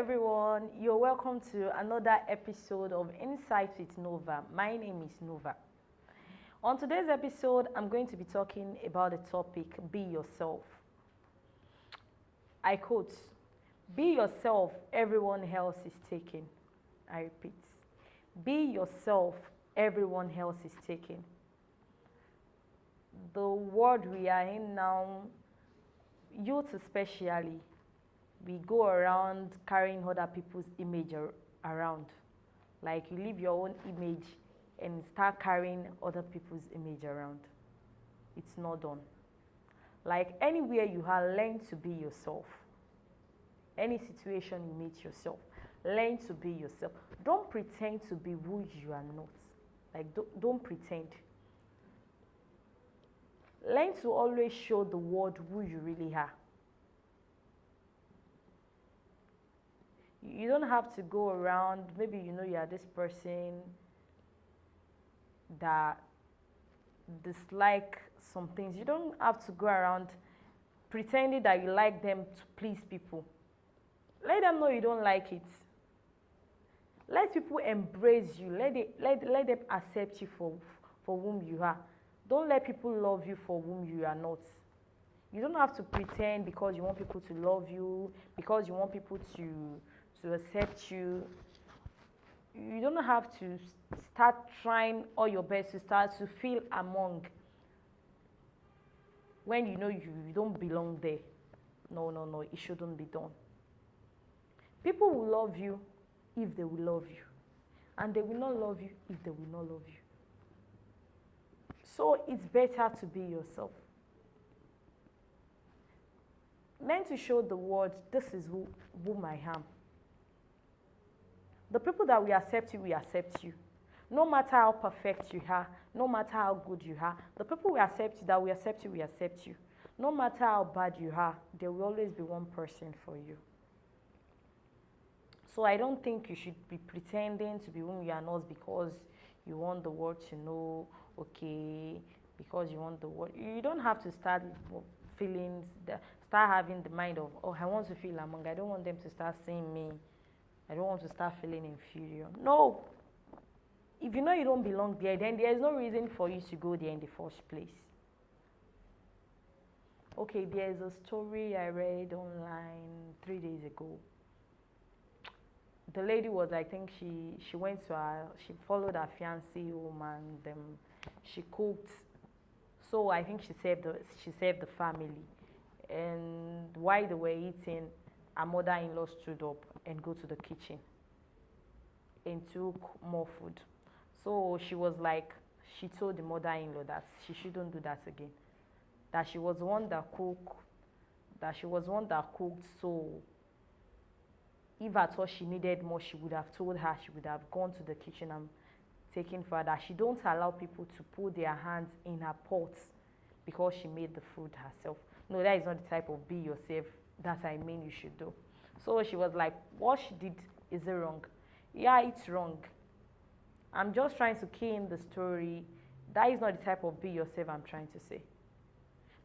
everyone, you're welcome to another episode of Insight with Nova. My name is Nova. On today's episode, I'm going to be talking about the topic Be Yourself. I quote, "Be yourself, everyone else is taken." I repeat, be yourself, everyone else is taken. The world we are in now, youth especially, we go around carrying other people's image around. Like you leave your own image and start carrying other people's image around. It's not done. Like anywhere you are, learn to be yourself. Any situation you meet yourself, learn to be yourself. Don't pretend to be who you are not. Like don't pretend. Learn to always show the world who you really are. You don't have to go around, maybe you know you are this person that dislike some things. You don't have to go around pretending that you like them to please people. Let them know you don't like it. Let people embrace you. Let them accept you for whom you are. Don't let people love you for whom you are not. You don't have to pretend because you want people to love you, because you want people to accept you. You don't have to start trying all your best to start to feel among when you know you don't belong there. No, it shouldn't be done. People will love you if they will love you, and they will not love you if they will not love you. So it's better to be yourself. Learn to show the world, this is whom I am. The people that will accept you. No matter how perfect you are, no matter how good you are, the people will accept you, that will accept you. No matter how bad you are, there will always be one person for you. So I don't think you should be pretending to be whom you are not because you want the world to know, okay, because you want the world. You don't have to start feelings, start having the mind of, oh, I want to feel among. I don't want them to start seeing me. I don't want to start feeling inferior. No. If you know you don't belong there, then there's no reason for you to go there in the first place. Okay, there's a story I read online 3 days ago. The lady was, I think she went to she followed her fiancé home and she cooked. So I think she saved the family. And while they were eating, her mother-in-law stood up and go to the kitchen and took more food. So she was like, she told the mother-in-law that she shouldn't do that again. That she was the one that cooked. So if at all she needed more, she would have told her. She would have gone to the kitchen and taken further. She don't allow people to put their hands in her pots because she made the food herself. No, that is not the type of be yourself that I mean you should do. So she was like, what she did, is it wrong? Yeah, it's wrong. I'm just trying to key in the story. That is not the type of be yourself I'm trying to say.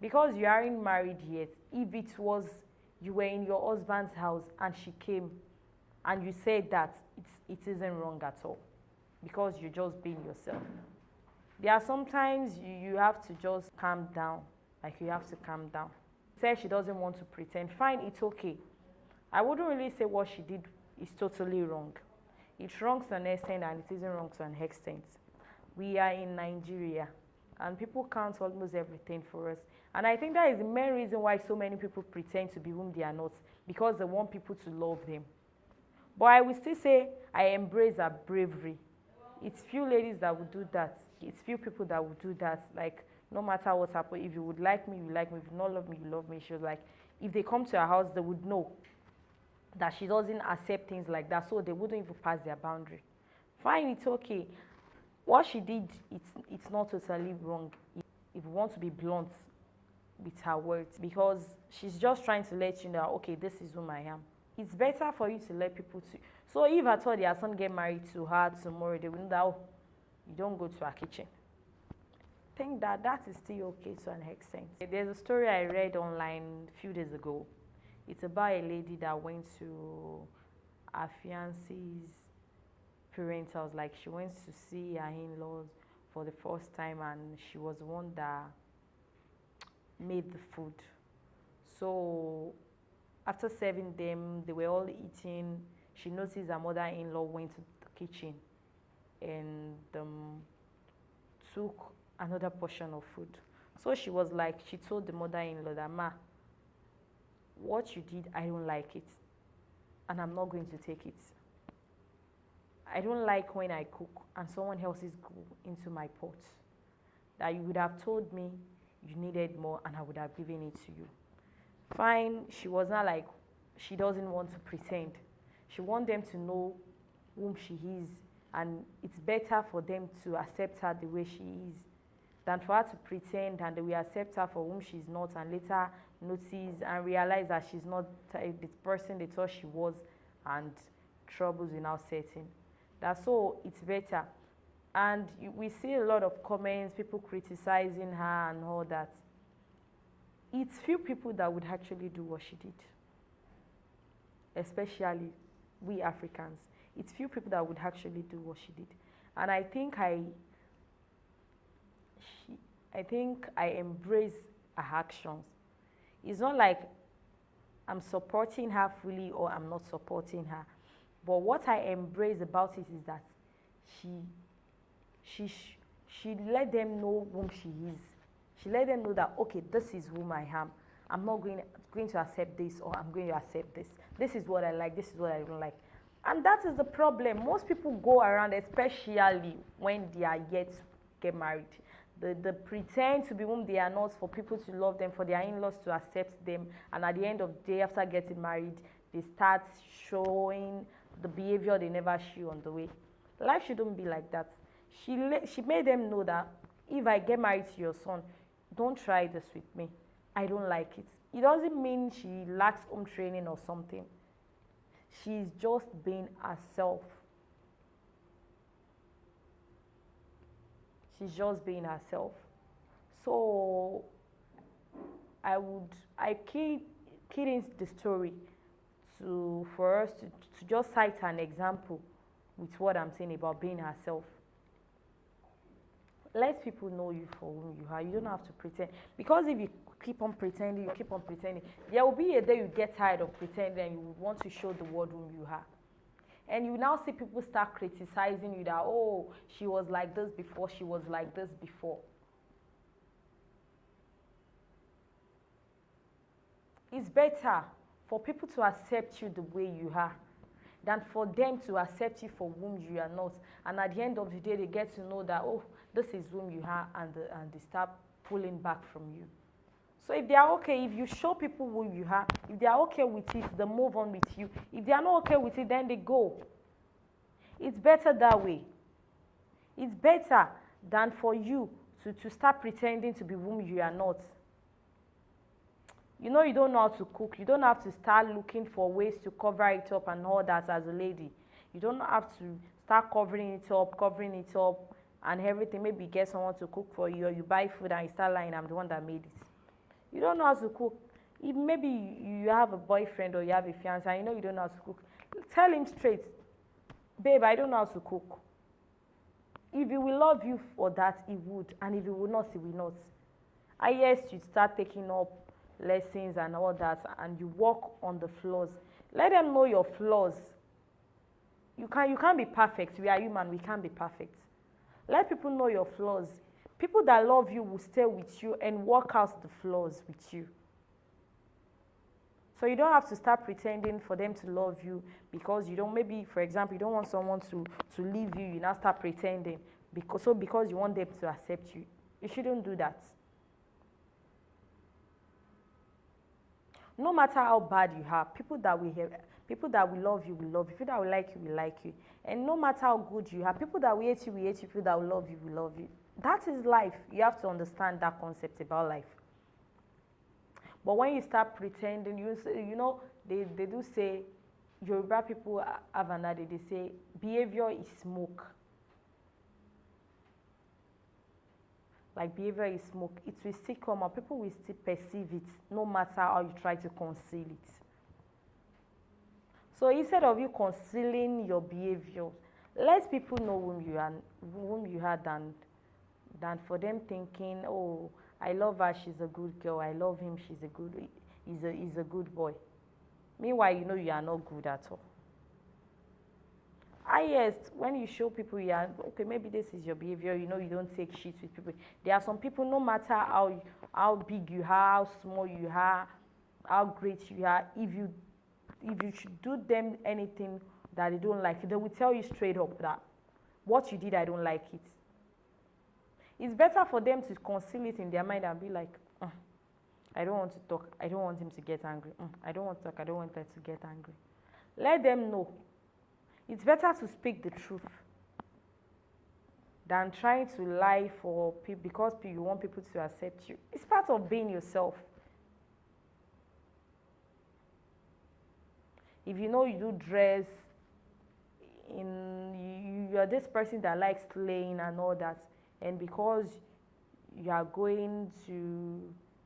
Because you aren't married yet, if it was you were in your husband's house and she came and you said that, it isn't wrong at all. Because you're just being yourself. There are sometimes you have to just calm down. Like you have to calm down. Said she doesn't want to pretend. Fine, it's okay. I wouldn't really say what she did is totally wrong. It's wrong to an extent and it isn't wrong to an extent. We are in Nigeria and people count almost everything for us. And I think that is the main reason why so many people pretend to be whom they are not, because they want people to love them. But I will still say I embrace her bravery. It's few ladies that would do that. It's few people that would do that. Like, no matter what happens, if you would like me, you like me. If you not love me, you love me. She was like, if they come to her house, they would know that she doesn't accept things like that, so they wouldn't even pass their boundary. Fine, it's okay. What she did, it's not totally wrong, if you want to be blunt with her words, because she's just trying to let you know, okay, this is whom I am. It's better for you to let people to. So if at all their son get married to her tomorrow, they will know that, oh, you don't go to her kitchen. I think that is still okay to an extent. There's a story I read online a few days ago. It's about a lady that went to her fiance's parents house. Like she went to see her in-laws for the first time, and she was the one that made the food. So after serving them, they were all eating. She noticed her mother-in-law went to the kitchen and took another portion of food. So she was like, she told the mother-in-law that, Ma, what you did, I don't like it, and I'm not going to take it. I don't like when I cook and someone else's go into my pot. That you would have told me you needed more and I would have given it to you. Fine, she was not like, she doesn't want to pretend. She wants them to know whom she is, and it's better for them to accept her the way she is than for her to pretend and they will accept her for whom she's not, and later notice and realize that she's not the person they thought she was, and troubles will now set in. That's so it's better. And we see a lot of comments, people criticizing her and all that. It's few people that would actually do what she did, especially we Africans. It's few people that would actually do what she did. And I think I embrace her actions. It's not like I'm supporting her fully or I'm not supporting her. But what I embrace about it is that she she let them know whom she is. She let them know that, okay, this is whom I am. I'm not going to accept this, or I'm going to accept this. This is what I like, this is what I don't like. And that is the problem. Most people go around, especially when they are yet to get married. They pretend to be whom they are not for people to love them, for their in-laws to accept them. And at the end of the day, after getting married, they start showing the behavior they never show on the way. Life shouldn't be like that. She made them know that if I get married to your son, don't try this with me. I don't like it. It doesn't mean she lacks home training or something. She's just being herself. She's just being herself. So I keyed in the story for us to just cite an example with what I'm saying about being herself. Let people know you for whom you are. You don't have to pretend. Because if you keep on pretending, there will be a day you get tired of pretending and you want to show the world whom you are. And you now see people start criticizing you that, oh, she was like this before, she was like this before. It's better for people to accept you the way you are than for them to accept you for whom you are not. And at the end of the day, they get to know that, oh, this is whom you are, and they start pulling back from you. So if they are okay, if you show people who you are, if they are okay with it, they move on with you. If they are not okay with it, then they go. It's better that way. It's better than for you to start pretending to be whom you are not. You know you don't know how to cook. You don't have to start looking for ways to cover it up and all that as a lady. You don't have to start covering it up and everything. Maybe get someone to cook for you, or you buy food and you start lying, I'm the one that made it. You don't know how to cook. If maybe you have a boyfriend or you have a fiance and you know you don't know how to cook, tell him straight, babe, I don't know how to cook. If he will love you for that, he would. And if he will not, he will not. Yes, you start taking up lessons and all that, and you work on the flaws. Let them know your flaws. You can't be perfect. We are human. We can't be perfect. Let people know your flaws. People that love you will stay with you and work out the flaws with you. So you don't have to start pretending for them to love you because you don't, maybe, for example, you don't want someone to leave you, you now start pretending because you want them to accept you. You shouldn't do that. No matter how bad you are, people that will love you will love you. People that will like you will like you. And no matter how good you are, people that will hate you will hate you. People that will love you will love you. That is life. You have to understand that concept about life. But when you start pretending, you know, they do say, Yoruba people have an adage, they say, behavior is smoke. Like behavior is smoke. It will still come out. People will still perceive it, no matter how you try to conceal it. So instead of you concealing your behavior, let people know whom you are than for them thinking, oh, I love her, she's a good girl. I love him, he's a good boy. Meanwhile, you know you are not good at all. Ah, yes, when you show people you are okay, maybe this is your behavior. You know you don't take shit with people. There are some people, no matter how big you are, how small you are, how great you are, if you should do them anything that they don't like, they will tell you straight up that what you did, I don't like it. It's better for them to conceal it in their mind and be like, I don't want to talk. I don't want him to get angry. I don't want to talk. I don't want her to get angry. Let them know. It's better to speak the truth than trying to lie for people because you want people to accept you. It's part of being yourself. If you know you do dress you're this person that likes slaying and all that, and because you are going to,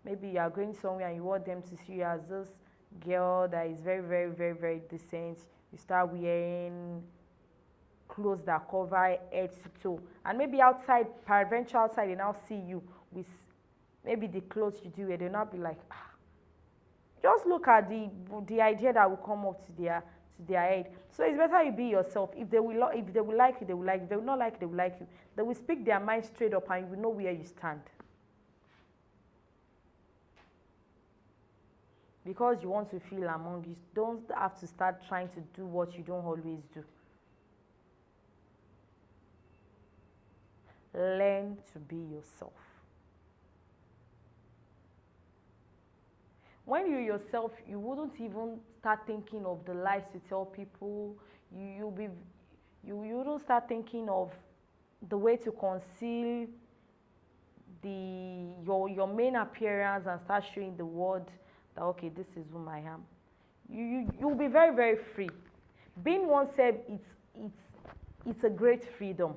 maybe you are going somewhere and you want them to see you as this girl that is very, very, very, very decent, you start wearing clothes that cover head to toe, and maybe outside, peradventure outside, they now see you with maybe the clothes you do, and they'll not be like, just look at the idea that will come up to their head. So it's better you be yourself. If they will like you, they will like you. If they will not like you, they will like you. They will speak their mind straight up, and you will know where you stand. Because you want to feel among, you don't have to start trying to do what you don't always do. Learn to be yourself. When you yourself, you wouldn't even start thinking of the lies to tell people. You wouldn't start thinking of the way to conceal your main appearance and start showing the world that, okay, this is whom I am. You'll be very, very free. Being oneself, it's a great freedom.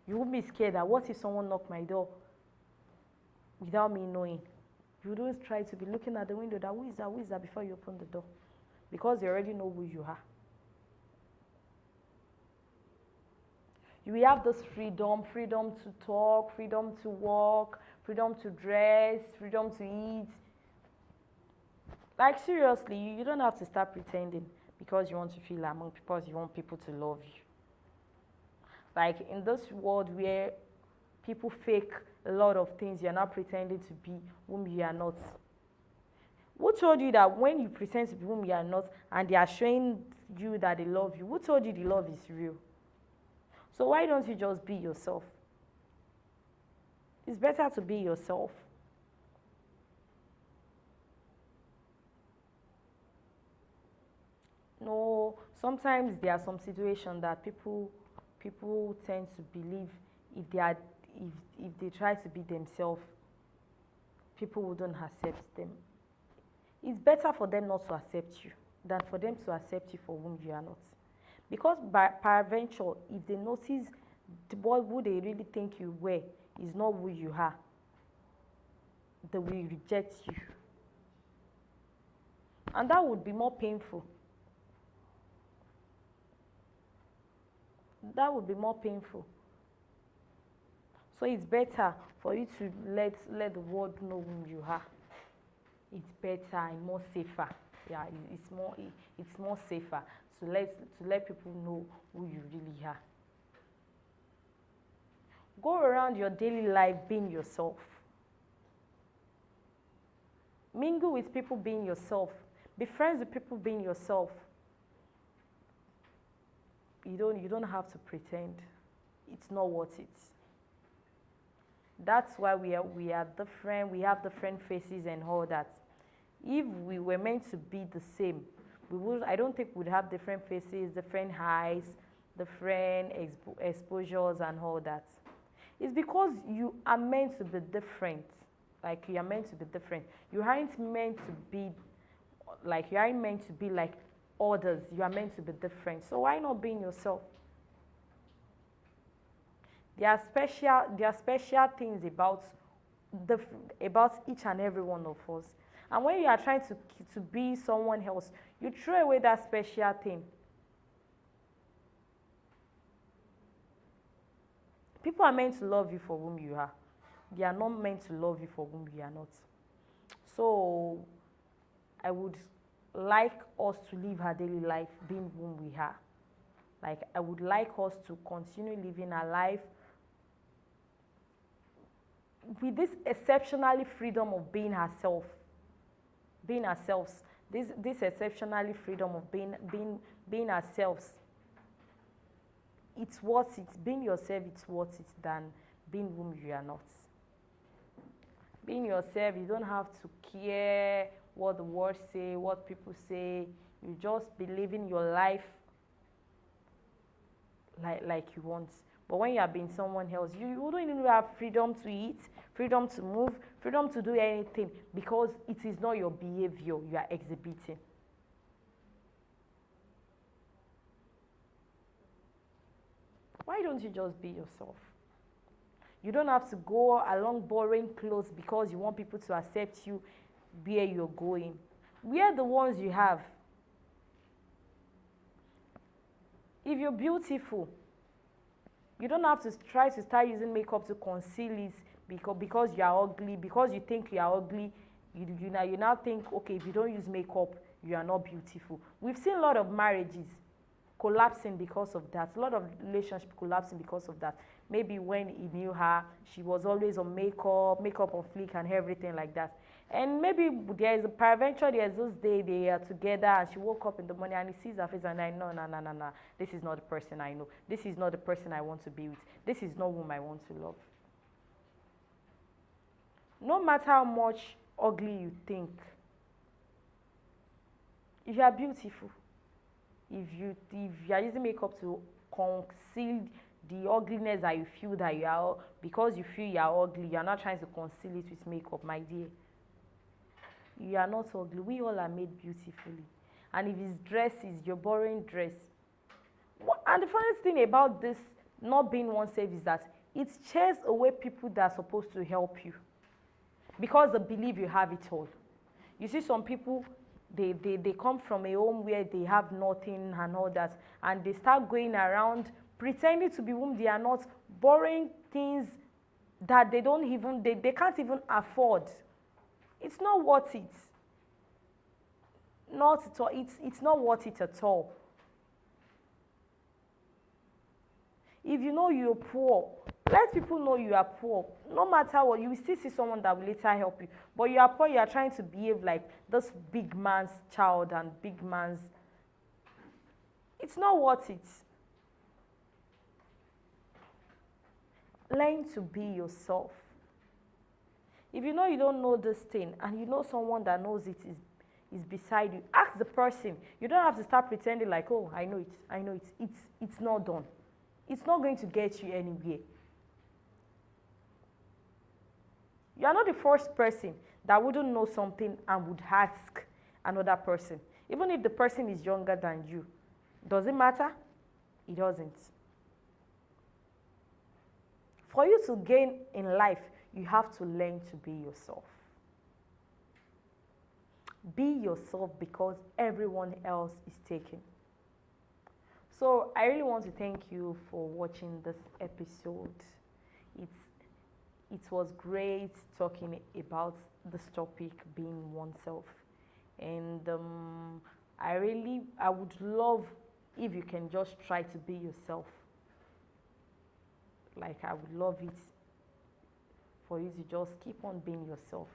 You won't be scared that what if someone knocked my door without me knowing? You would always try to be looking at the window that who is that before you open the door, because you already know who you are. You will have this freedom to talk, freedom to walk, freedom to dress, freedom to eat. Like seriously, you don't have to start pretending because you want to feel among people, because you want people to love you. Like in this world where people fake a lot of things, you're not pretending to be whom you are not. Who told you that when you pretend to be whom you are not and they are showing you that they love you, who told you the love is real? So why don't you just be yourself? It's better to be yourself. No, sometimes there are some situations that people tend to believe if they try to be themselves, people wouldn't accept them. It's better for them not to accept you than for them to accept you for whom you are not. Because by peradventure, if they notice who they really think you were is not who you are, they will reject you. And that would be more painful. That would be more painful. So it's better for you to let the world know who you are. It's better and more safer. Yeah, it's more safer to let people know who you really are. Go around your daily life being yourself. Mingle with people being yourself. Be friends with people being yourself. You don't have to pretend. It's not worth it. That's why we are different. We have different faces and all that. If we were meant to be the same, I don't think we'd have different faces, different heights, different exposures and all that. It's because you are meant to be different. Like you are meant to be different. You aren't meant to be like others. You are meant to be different. So why not being yourself? There are special things about the about each and every one of us. And when you are trying to be someone else, you throw away that special thing. People are meant to love you for whom you are. They are not meant to love you for whom you are not. So I would like us to live our daily life being whom we are. Like, I would like us to continue living our life with this exceptionally freedom of being ourselves. Being ourselves. This exceptionally freedom of being ourselves. It's worth it. Being yourself, it's worth it than being whom you are not. Being yourself, you don't have to care what the world say, what people say. You just be living your life like you want. But when you are being someone else, you don't even have freedom to eat, freedom to move, freedom to do anything, because it is not your behavior you are exhibiting. Why don't you just be yourself? You don't have to go along borrowing clothes because you want people to accept you where you're going. Wear the ones you have. If you're beautiful, you don't have to try to start using makeup to conceal it because you are ugly, because you think you are ugly. You now think, okay, if you don't use makeup, you are not beautiful. We've seen a lot of marriages collapsing because of that. A lot of relationships collapsing because of that. Maybe when he knew her, she was always on makeup on fleek and everything like that. And maybe there is a peradventure, there's this day they are together and she woke up in the morning and he sees her face and I know, no. This is not the person I know. This is not the person I want to be with. This is not whom I want to love. No matter how much ugly you think, if you are beautiful, if you are using makeup to conceal the ugliness that you feel that you are, because you feel you are ugly, you are not trying to conceal it with makeup, my dear. You are not ugly. We all are made beautifully. And if it's dresses, you're borrowing dress. And the funniest thing about this not being oneself is that it chased away people that are supposed to help you, because they believe you have it all. You see some people, they come from a home where they have nothing and all that, and they start going around pretending to be whom they are not, borrowing things that they can't even afford. It's not worth it. Not at all. It's not worth it at all. If you know you're poor, let people know you are poor. No matter what, you will still see someone that will later help you. But you are poor, you are trying to behave like this big man's child and big man's. It's not worth it. Learn to be yourself. If you know you don't know this thing and you know someone that knows it is beside you, ask the person. You don't have to start pretending like, oh, I know it. It's not done. It's not going to get you anywhere. You are not the first person that wouldn't know something and would ask another person. Even if the person is younger than you. Does it matter? It doesn't. For you to gain in life, you have to learn to be yourself. Be yourself because everyone else is taken. So I really want to thank you for watching this episode. It was great talking about this topic, being oneself. And I would love if you can just try to be yourself. Like, I would love it for you to just keep on being yourself.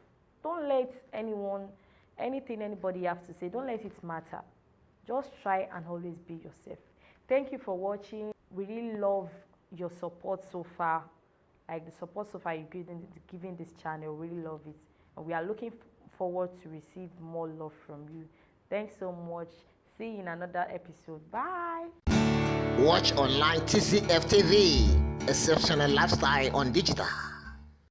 Don't let anything anybody have to say, don't let it matter. Just try and always be yourself. Thank you for watching. We really love your support so far. Like the support so far you've given this channel, really love it. And we are looking forward to receive more love from you. Thanks so much. See you in another episode. Bye. Watch online TCF TV. Exceptional lifestyle on digital.